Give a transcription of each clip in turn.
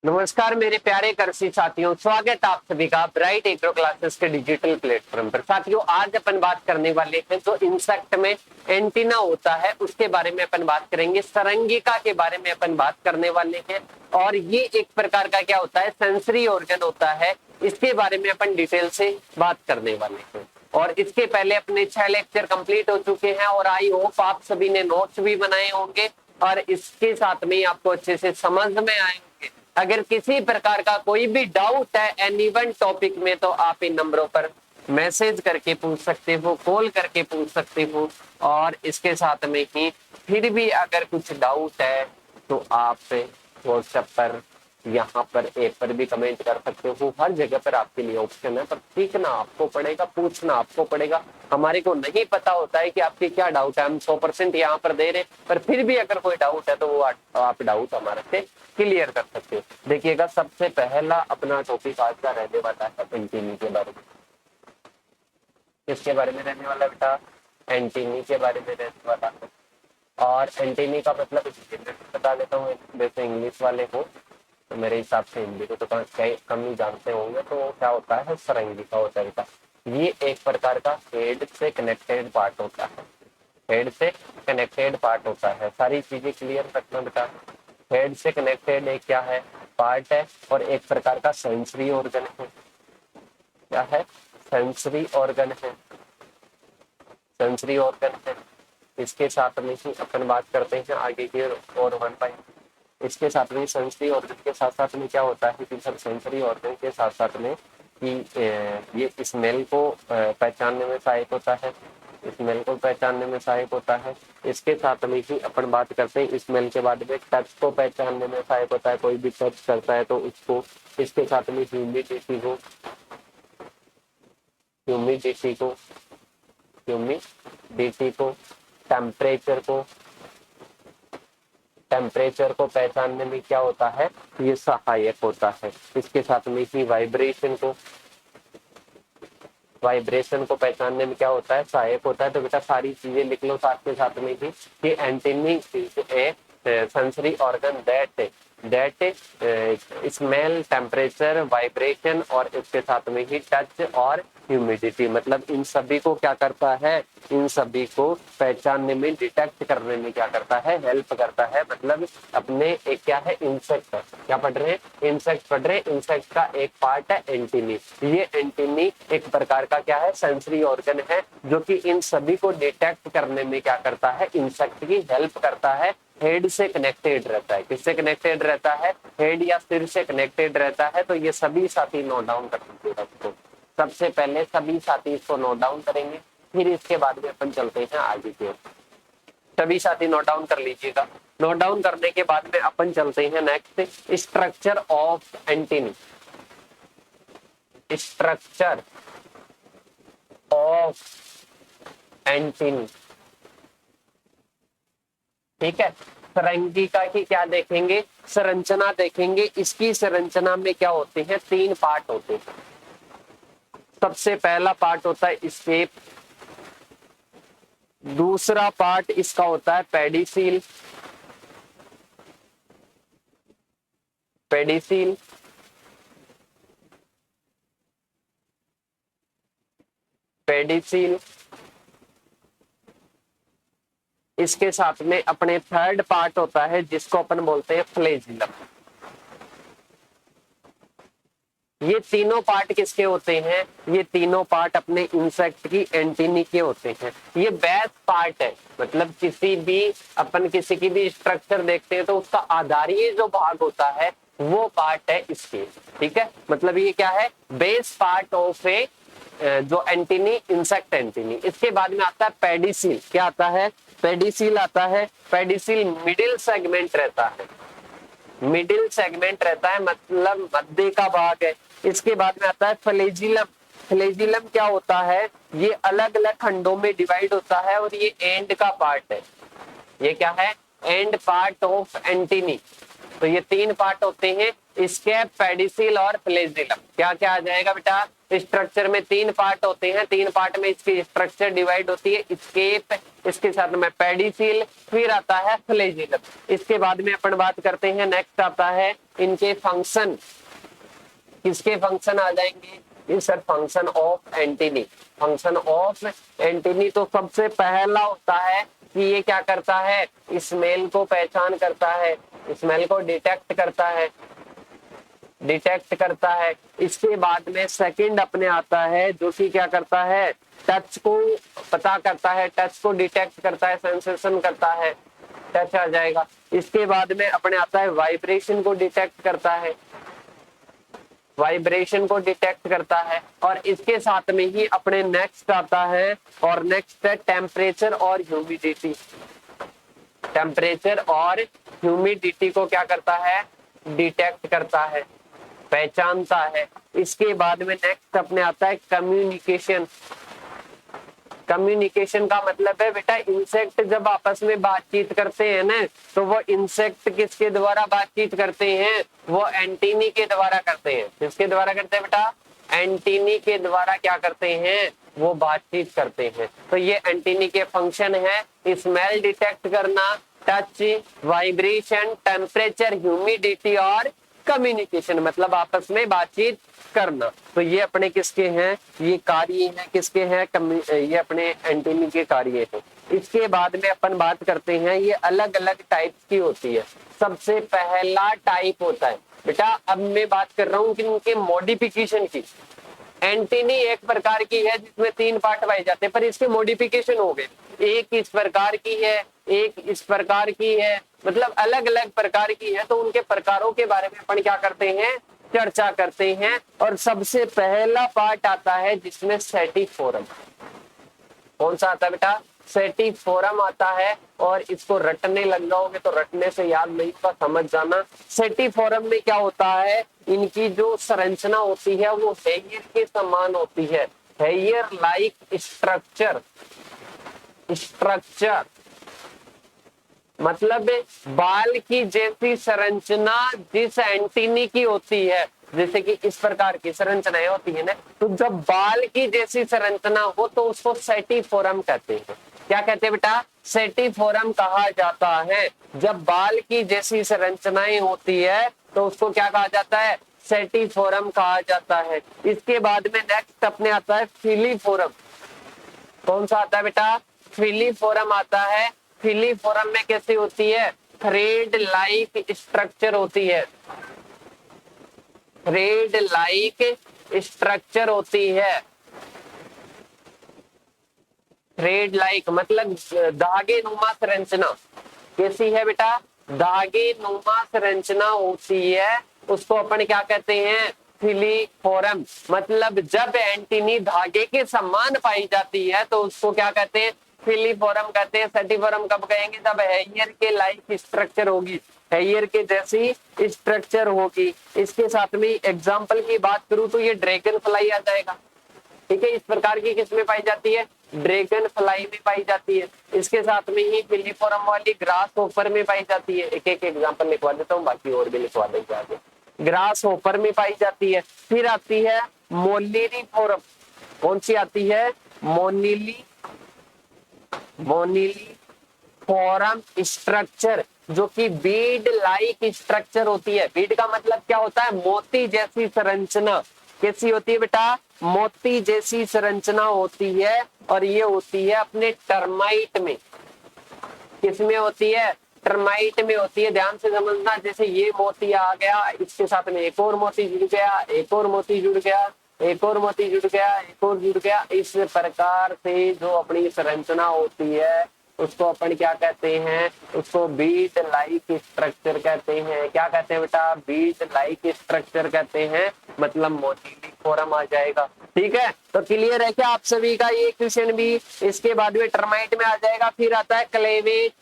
नमस्कार मेरे प्यारे कृषि साथियों, स्वागत आप सभी का ब्राइट एग्रो क्लासेस के डिजिटल प्लेटफॉर्म पर। साथियों, आज अपन बात करने वाले हैं जो इंसेक्ट में एंटीना होता है उसके बारे में अपन बात करेंगे। सरंगिका के बारे में अपन बात करने वाले हैं और ये एक प्रकार का क्या होता है, सेंसरी ऑर्गन होता है। इसके बारे में अपन डिटेल से बात करने वाले हैं। और इसके पहले अपने 6 लेक्चर कंप्लीट हो चुके हैं और आई होप आप सभी ने नोट्स भी बनाए होंगे और इसके साथ में आपको अच्छे से समझ में आएंगे। अगर किसी प्रकार का कोई भी डाउट है एनी वन टॉपिक में तो आप इन नंबरों पर मैसेज करके पूछ सकते हो, कॉल करके पूछ सकते हो। और इसके साथ में ही फिर भी अगर कुछ डाउट है तो आप व्हाट्सएप पर, यहाँ पर ऐप पर भी कमेंट कर सकते हो। हर जगह पर आपके लिए ऑप्शन है, पर सीखना आपको पड़ेगा, पूछना आपको पड़ेगा। हमारे को नहीं पता होता है कि आपके क्या डाउट है, हम 100% यहाँ पर दे रहे, पर फिर भी अगर कोई डाउट है तो वो आप डाउट हमारे से क्लियर कर सकते हो। देखिएगा, सबसे पहला अपना टॉपिक आज का रहने वाला है एंटीनी के बारे में। किसके बारे में रहने वाला बेटा? एंटीनी के बारे में रहने वाला है। और एंटीनी का मतलब बता देता हूँ, जैसे इंग्लिश वाले हो तो मेरे हिसाब से हिंदी को तो कम ही जानते होंगे। तो क्या होता है, सरंगिका होता है। ये एक प्रकार का हेड से कनेक्टेड पार्ट होता है। हेड से कनेक्टेड पार्ट होता है। सारी चीजें क्लियर रखना बेटा। हेड से कनेक्टेड एक क्या है, पार्ट है और एक प्रकार का सेंसरी ऑर्गन है। क्या है? सेंसरी ऑर्गन है। सेंसरी ऑर्गन है। इसके साथ में ही अपन बात करते हैं आगे की और 1 इसके साथ में सेंसरी ऑर्गन के साथ साथ में क्या होता है कि सर सेंसरी ऑर्गन के साथ साथ में कि ये स्मेल को पहचानने में सहायक होता है। स्मेल को पहचानने में सहायक होता है। इसके साथ में ही अपन बात करते हैं स्मेल के बाद में टच को पहचानने में सहायक होता है। कोई भी टच करता है तो उसको। इसके साथ में ह्यूमिडिटी को ह्यूमिडिटी को ह्यूमिडिटी को टेम्परेचर को पहचानने में क्या होता है, ये सहायक होता है। इसके साथ में ही वाइब्रेशन को पहचानने में क्या होता है, सहायक होता है। तो बेटा सारी चीजें लिख लो साथ के साथ में ही कि antennae is a sensory organ that smell, temperature, vibration और इसके साथ में ही टच और ह्यूमिडिटी, मतलब इन सभी को क्या करता है, इन सभी को पहचानने में, डिटेक्ट करने में क्या करता है, हेल्प करता है। मतलब अपने एक क्या है, इंसेक्ट, क्या पढ़ रहे हैं, इंसेक्ट पढ़ रहे हैं। इंसेक्ट का एक पार्ट है एंटीनी। ये एंटीनी एक प्रकार का क्या है, सेंसरी ऑर्गन है जो कि इन सभी को डिटेक्ट करने में क्या करता है, इंसेक्ट की हेल्प करता है। हेड से कनेक्टेड रहता है। किससे कनेक्टेड रहता है? हेड या सिर से कनेक्टेड रहता है। तो ये सभी साथी नोट डाउन कर सकते हैं। सबसे पहले सभी साथी इसको नोट डाउन करेंगे, फिर इसके बाद में अपन चलते हैं आगे की ओर। सभी साथी नोट डाउन कर लीजिएगा। नोट डाउन करने के बाद में अपन चलते हैं next, structure of antennae. Structure of antennae, ठीक है। सरंगिका की क्या देखेंगे, संरचना देखेंगे। इसकी संरचना में क्या होते हैं, 3 पार्ट होते हैं। सबसे पहला पार्ट होता है स्टेप, दूसरा पार्ट इसका होता है पेडिसील, पेडिसील, पेडिसील। इसके साथ में अपने थर्ड पार्ट होता है जिसको अपन बोलते हैं फ्लैजिलम। ये तीनों पार्ट किसके होते हैं, ये तीनों पार्ट अपने इंसेक्ट की एंटीनी के होते हैं। ये बेस पार्ट है, मतलब किसी भी अपन किसी की भी स्ट्रक्चर देखते हैं तो उसका आधारीय जो भाग होता है वो पार्ट है इसके, ठीक है। मतलब ये क्या है, बेस पार्ट ऑफ ए जो एंटीनी, इंसेक्ट एंटीनी। इसके बाद में आता है पेडिसील। क्या आता है, पेडिसील आता है। पेडिसील मिडिल सेगमेंट रहता है, मिडिल सेगमेंट रहता है, मतलब मध्य का भाग है। इसके बाद में आता है फ्लैजिलम। फ्लैजिलम क्या होता है, ये अलग अलग खंडों में डिवाइड होता है और ये एंड का पार्ट है। ये क्या है, एंड पार्ट ऑफ एंटीनी। तो ये 3 पार्ट होते हैं, स्केप, पेडिसील और फ्लैजिलम। क्या क्या आ जाएगा बेटा, स्ट्रक्चर में 3 पार्ट होते हैं, 3 पार्ट में इसकी स्ट्रक्चर डिवाइड होती है। स्केप, इसके साथ में पेडिसील, फिर आता है फ्लैजिलम। इसके बाद में अपन बात करते हैं, नेक्स्ट आता है इनके फंक्शन, किसके फंक्शन आ जाएंगे? ये sir function of antennae. Function of antennae तो सबसे पहला होता है कि ये क्या करता है, स्मेल को पहचान करता है, स्मेल को डिटेक्ट करता है, डिटेक्ट करता है। इसके बाद में सेकंड अपने आता है जो कि क्या करता है, टच को पता करता है, टच को डिटेक्ट करता है, सेंसेशन करता है, टच आ जाएगा। इसके बाद में अपने आता है वाइब्रेशन को डिटेक्ट करता है, वाइब्रेशन को डिटेक्ट करता है। और इसके साथ में ही अपने नेक्स्ट आता है, और नेक्स्ट है टेम्परेचर और ह्यूमिडिटी। टेम्परेचर और ह्यूमिडिटी को क्या करता है, डिटेक्ट करता है, पहचानता है। इसके बाद में नेक्स्ट अपने आता है कम्युनिकेशन। कम्युनिकेशन का मतलब है बेटा, इंसेक्ट जब आपस में बातचीत करते हैं ना, तो वो इंसेक्ट किसके द्वारा बातचीत करते हैं, वो एंटीनी के द्वारा करते हैं। किसके द्वारा करते हैं बेटा, एंटीनी के द्वारा क्या करते हैं, वो बातचीत करते हैं। तो ये एंटीनी के फंक्शन है, स्मेल डिटेक्ट करना, टच, वाइब्रेशन, टेम्परेचर, ह्यूमिडिटी और कम्युनिकेशन, मतलब आपस में बातचीत करना। तो ये अपने किसके हैं, ये कार्य हैं, किसके हैं, ये अपने एंटीनी के कार्य हैं। इसके बाद में अपन बात करते हैं, ये अलग अलग टाइप्स की होती है। सबसे पहला टाइप होता है बेटा, अब मैं बात कर रहा हूँ कि उनके मॉडिफिकेशन की। एंटीनी एक प्रकार की है जिसमें 3 पार्ट पाए जाते हैं, पर इसके मॉडिफिकेशन हो गए, एक इस प्रकार की है, एक इस प्रकार की है, मतलब अलग अलग प्रकार की है। तो उनके प्रकारों के बारे में अपन क्या करते हैं, चर्चा करते हैं। और सबसे पहला पार्ट आता है जिसमें सेटिफोरम। कौन सा आता है बेटा, सेटिफोरम आता है। और इसको रटने लग जाओगे तो रटने से याद नहीं होगा, समझ जाना। सेटिफोरम में क्या होता है, इनकी जो संरचना होती है वो हेयर के समान होती है, हेयर लाइक स्ट्रक्चर। स्ट्रक्चर मतलब बाल की जैसी संरचना जिस एंटीनी की होती है, जैसे कि इस प्रकार की संरचनाएं होती है ना, तो जब बाल की जैसी संरचना हो तो उसको सेटिफोरम कहते हैं। क्या कहते हैं बेटा, सेटिफोरम कहा जाता है। जब बाल की जैसी संरचनाएं होती है तो उसको क्या कहा जाता है, सेटिफोरम कहा जाता है। इसके बाद में नेक्स्ट अपने आता है फिलीफोरम। कौन सा आता है बेटा, फिलीफोरम आता है। फिलीफोरम में कैसी होती है, थ्रेड लाइक स्ट्रक्चर होती है, थ्रेड लाइक स्ट्रक्चर होती है। थ्रेड लाइक मतलब धागे नुमा संरचना। कैसी है बेटा, धागे नुमा संरचना होती है, उसको अपन क्या कहते हैं, फिलीफोरम। मतलब जब एंटीनी धागे के समान पाई जाती है तो उसको क्या कहते हैं, फिलीफोरम कहते हैं। सेटिफोरम कब कहेंगे, जब हेयर के लाइक स्ट्रक्चर होगी, हेयर के जैसी स्ट्रक्चर होगी। इसके साथ में एग्जाम्पल की बात करूं तो ये ड्रैगन फ्लाई आ जाएगा। ठीक है, इस प्रकार की किसमें पाई जाती है, ड्रैगन फ्लाई में पाई जाती है। इसके साथ में ही फिलीफोरम वाली ग्रास होपर में पाई जाती है। एक एक एग्जाम्पल लिखवा देता हूँ, बाकी और भी लिखवा देंगे आगे। ग्रास होपर में पाई जाती है। फिर आती है मोनिलीफोरम। कौन सी आती है, मोनिलीफोरम स्ट्रक्चर, जो कि बीड लाइक स्ट्रक्चर होती है। बीड का मतलब क्या होता है, मोती जैसी संरचना। कैसी होती है बेटा, मोती जैसी संरचना होती है। और ये होती है अपने टर्माइट में। किसमें होती है, टर्माइट में होती है। ध्यान से समझना, जैसे ये मोती आ गया, इसके साथ में एक और मोती जुड़ गया, एक और मोती जुड़ गया, एक और मोती जुड़ गया, एक और जुड़ गया। इस प्रकार से जो अपनी संरचना होती है उसको अपन क्या कहते हैं, उसको बीड लाइक स्ट्रक्चर कहते हैं। क्या कहते हैं बेटा, बीड लाइक स्ट्रक्चर कहते हैं, मतलब मोनिलीफोरम आ जाएगा। ठीक है, तो क्लियर है क्या आप सभी का ये क्वेश्चन भी। इसके बाद में टर्माइट में आ जाएगा। फिर आता है क्लेवेट।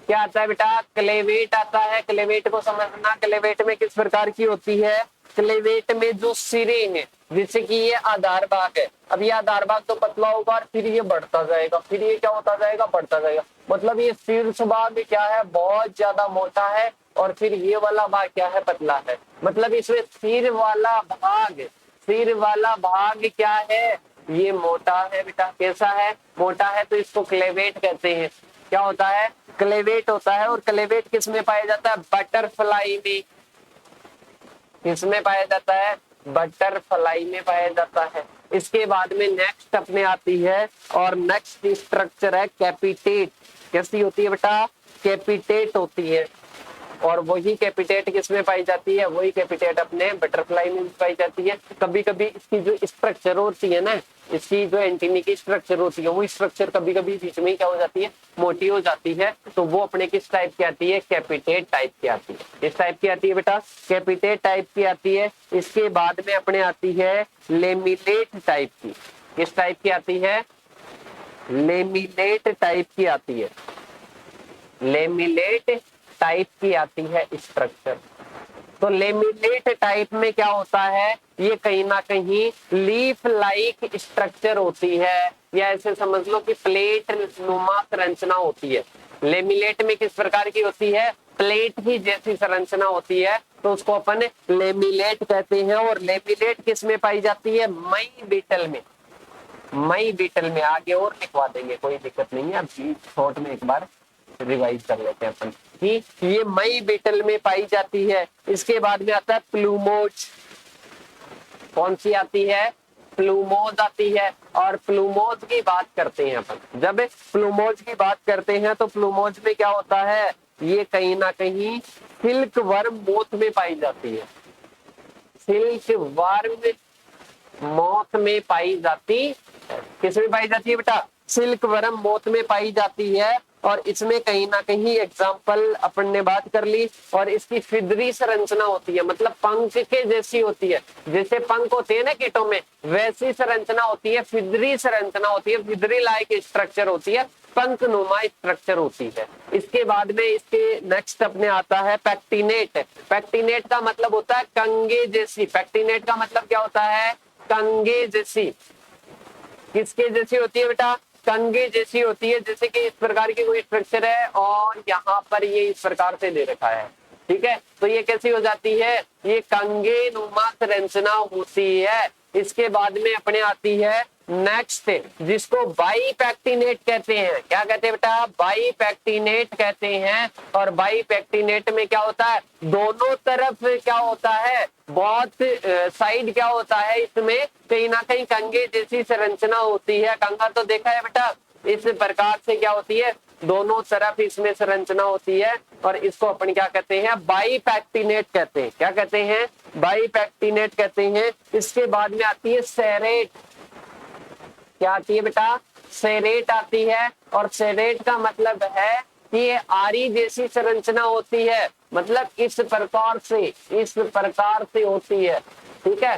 क्या आता है बेटा, क्लेवेट आता है। क्लेवेट को समझना, क्लेवेट में किस प्रकार की होती है, क्लेवेट में जो सिरे हैं, जैसे कि ये आधार भाग है, अब ये आधार भाग तो पतला होगा और फिर ये बढ़ता जाएगा, फिर ये क्या होता जाएगा, बढ़ता जाएगा। मतलब ये शीर्ष भाग क्या है, बहुत ज्यादा मोटा है, और फिर ये वाला भाग क्या है, पतला है। मतलब इसमें सिर वाला भाग क्या है, ये मोटा है बेटा। कैसा है, मोटा है, तो इसको क्लेवेट कहते हैं। क्या होता है, क्लेवेट होता है। और क्लेवेट किस में पाया जाता है, बटरफ्लाई में। किसमें पाया जाता है, बटरफ्लाई में पाया जाता है। इसके बाद में नेक्स्ट अपने आती है और नेक्स्ट स्ट्रक्चर है कैपिटेट। कैसी होती है बेटा, कैपिटेट होती है। और वही कैपिटेट किसमें पाई जाती है, वही कैपिटेट अपने बटरफ्लाई में पाई जाती है। कभी कभी इसकी जो स्ट्रक्चर होती है ना, इसकी जो एंटीनी की स्ट्रक्चर होती है, वो स्ट्रक्चर कभी कभी बीच में क्या हो जाती है, मोटी हो जाती है। तो वो अपने किस टाइप की आती है, कैपिटेट टाइप की आती है। किस टाइप की आती है बेटा, कैपिटेट टाइप की आती है। इसके बाद में अपने आती है लेमिनेट टाइप की। किस टाइप की आती है, लेमिनेट टाइप की आती है। लेमिनेट टाइप की आती है स्ट्रक्चर। तो लेमिनेट टाइप में क्या होता है, ये कहीं ना कहीं लीफ लाइक स्ट्रक्चर होती है, या ऐसे समझ लो कि प्लेट नुमा संरचना होती है। लेमिनेट में किस प्रकार की होती है, प्लेट ही जैसी संरचना होती है, तो उसको अपन लेमिनेट कहते हैं। और लेमिनेट किस में पाई जाती है, मई बीटल में। मई बीटल में आगे और लिखवा देंगे, कोई दिक्कत नहीं है। अब शॉर्ट में एक बार रिवाइज कर लेते हैं अपन कि ये मई बीटल में पाई जाती है। इसके बाद में आता है प्लूमोज। कौन सी आती है, प्लूमोज आती है। और प्लूमोज की बात करते हैं अपन, जब प्लूमोज की बात करते हैं तो प्लूमोज में क्या होता है, ये कहीं ना कहीं सिल्क वर्म मोथ में पाई जाती है। सिल्क वर्म मोथ में पाई जाती है। किसमें पाई जाती है बेटा, सिल्क वर्म मोथ में पाई जाती है। और इसमें कहीं ना कहीं एग्जाम्पल अपन ने बात कर ली। और इसकी फिदरी संरचना होती है, मतलब पंख के जैसी होती है। जैसे पंख होते हैं ना कीटों में, वैसी संरचना होती है, फिदरी संरचना होती है, फिदरी लाइक स्ट्रक्चर होती है, पंख नुमा स्ट्रक्चर होती है। इसके बाद में इसके नेक्स्ट अपने आता है पैक्टिनेट। पैक्टिनेट का मतलब होता है कंगे जैसी। पैक्टिनेट का मतलब क्या होता है, कंगे जैसी। किसके जैसी होती है बेटा, कंगे जैसी होती है। जैसे कि इस प्रकार की कोई स्ट्रक्चर है और यहाँ पर ये इस प्रकार से दे रखा है, ठीक है, तो ये कैसी हो जाती है, ये कंगे नुमा संरचना होती है। इसके बाद में अपने आती है नेक्स्ट, जिसको बाईपैक्टिनेट कहते हैं। क्या कहते हैं बेटा, बाईपैक्टिनेट कहते हैं। और बाईपैक्टिनेट में क्या होता है, दोनों तरफ क्या होता है, बहुत साइड क्या होता है, इसमें कहीं ना कहीं कंगे जैसी संरचना होती है। कंगा तो देखा है बेटा, इस प्रकार से क्या होती है, दोनों तरफ इसमें संरचना होती है। और इसको अपन क्या कहते हैं, बाईपैक्टिनेट कहते हैं। क्या कहते हैं, बाईपैक्टिनेट कहते हैं। इसके बाद में आती है सेरेट। क्या आती है बेटा, सेरेट आती है। और सेरेट का मतलब है कि ये आरी जैसी संरचना होती है, मतलब इस प्रकार से होती है, ठीक है।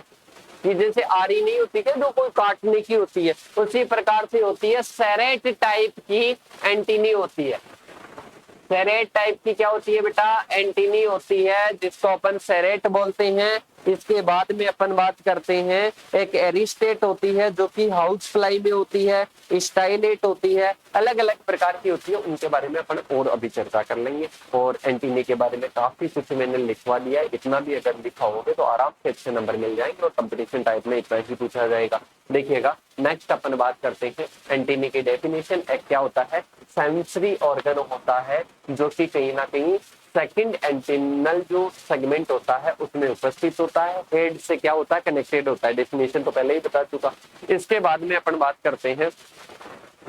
ये जैसे आरी नहीं होती है जो कोई काटने की होती है, उसी प्रकार से होती है। सेरेट टाइप की एंटीनी होती है। सेरेट टाइप की क्या होती है बेटा, एंटीनी होती है, जिसको अपन सेरेट बोलते हैं। इसके बाद में अपन बात करते हैं, एक एरिस्टेट होती है जो कि हाउस फ्लाई में होती है, स्टाइलेट होती है, अलग अलग प्रकार की होती है। उनके बारे में अपन और अभी चर्चा कर लेंगे। और एंटीनी के बारे में काफी कुछ मैंने लिखवा दिया है, इतना भी अगर लिखा होगे तो आराम से अच्छे नंबर मिल जाएंगे। और कंपटीशन टाइप में इतना ही पूछा जाएगा। देखिएगा, नेक्स्ट अपन बात करते हैं एंटीनी की डेफिनेशन। एक क्या होता है, सेंसरी ऑर्गन होता है जो कि कहीं ना कहीं सेकंड एंटीनल जो सेगमेंट होता है उसमें उपस्थित होता है, हेड से क्या होता है, कनेक्टेड होता है। डेफिनेशन तो पहले ही बता चुका। इसके बाद में अपन बात करते हैं,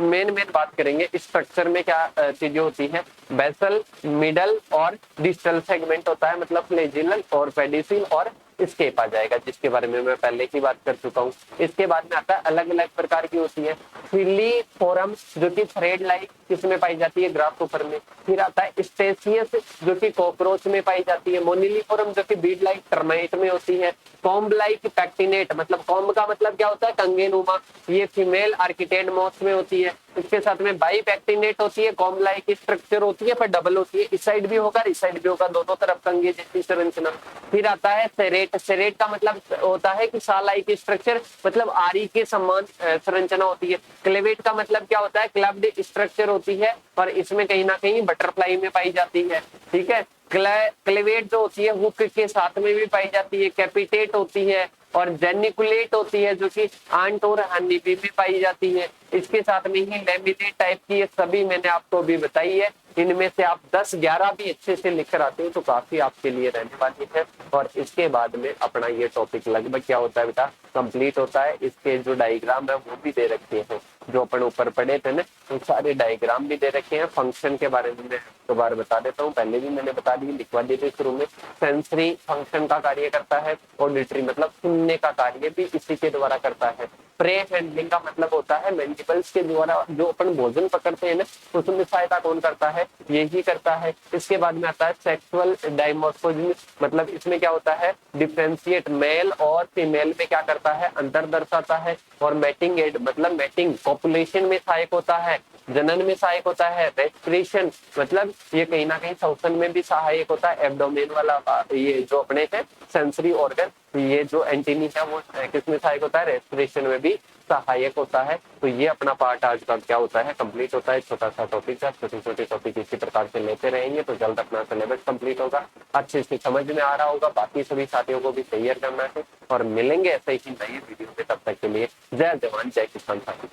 मेन बात करेंगे स्ट्रक्चर में क्या चीजें होती हैं। बेसल, मिडल और डिस्टल सेगमेंट होता है, मतलब फ्लैजिलल और पेडिसिल और स्केप आ जाएगा, जिसके बारे में मैं पहले ही बात कर चुका हूँ। इसके बाद में आता है अलग अलग प्रकार की होती है फिलीफोरम जो कि थ्रेड लाइक किसमें पाई जाती है, ग्रासहोपर में। फिर आता है स्टेसियस जो कि कॉकरोच में पाई जाती है। मोनिलीफोरम जो कि बीड लाइक टर्माइट में होती है। कॉम्ब लाइक पैक्टिनेट, मतलब कॉम्ब का मतलब क्या होता है, कंगेनुमा, ये फीमेल आर्किटेड मॉथ में होती है। इसके साथ में बाईपैक्टिनेट होती है, कॉम्ब लाइक स्ट्रक्चर होती है, पर डबल होती है, इस साइड भी होगा इस साइड भी होगा, दोनों तरफ कंगे जैसी संरचना। फिर आता है सेरेट। सेरेट का मतलब होता है कि सा लाइक स्ट्रक्चर, मतलब आरी के समान संरचना होती है। क्लेवेट का मतलब क्या होता है, क्लब्ड स्ट्रक्चर होती है, और इसमें कहीं ना कहीं बटरफ्लाई में पाई जाती है, ठीक है। क्लेवेट जो होती है हुक के साथ में भी पाई जाती है। कैपिटेट होती है और जेनिकुलेट होती है जो कि आंट और हनी बी में पाई जाती है। इसके साथ में ही लेमिनेट टाइप की, ये सभी मैंने आपको भी बताई है। इनमें से आप 10-11 भी अच्छे से लिख कर आते हो तो काफी आपके लिए रहने वाली है। और इसके बाद में अपना ये टॉपिक लगभग क्या होता है बेटा, कंप्लीट होता है। इसके जो डायग्राम है वो भी दे रखे हैं, जो अपन ऊपर पढ़े थे ना, तो सारे डायग्राम भी दे रखे हैं। फंक्शन के बारे में मैं दोबारा बता देता हूँ, पहले भी मैंने बता दी, लिखवा दी थी शुरू में। सेंसरी फंक्शन का कार्य करता है, ऑडिटरी मतलब सुनने का कार्य भी इसी के द्वारा करता है। प्रे हैंडलिंग का मतलब होता है मेंडिबल्स के द्वारा जो अपन भोजन पकड़ते हैं ना, उसमें सहायता कौन करता है, यही करता है। इसके बाद में आता है सेक्सुअल डायमॉर्फिज्म, मतलब इसमें क्या होता है, डिफरेंशिएट मेल और फीमेल में क्या करता है, अंतर दर्शाता है। और मैटिंग एड मतलब मैटिंग कॉपुलेशन में सहायक होता है, जनन में सहायक होता है। रेस्पिरेशन मतलब ये कहीं ना कहीं श्वसन में भी सहायक होता है। एब्डोमेन वाला ये जो अपने है सेंसरी ऑर्गन, ये जो एंटीनी है वो किसमें सहायक होता है, रेस्पिरेशन में भी सहायक होता है। तो ये अपना पार्ट आज का क्या होता है, कंप्लीट होता है। छोटा सा टॉपिक है, छोटे छोटे टॉपिक इसी प्रकार से लेते रहेंगे तो जल्द अपना सिलेबस कंप्लीट होगा, अच्छे से समझ में आ रहा होगा। बाकी सभी साथियों को भी तैयार करना है और मिलेंगे ऐसे ही नई वीडियो में। तब तक के लिए जय जवान जय किसान साथी।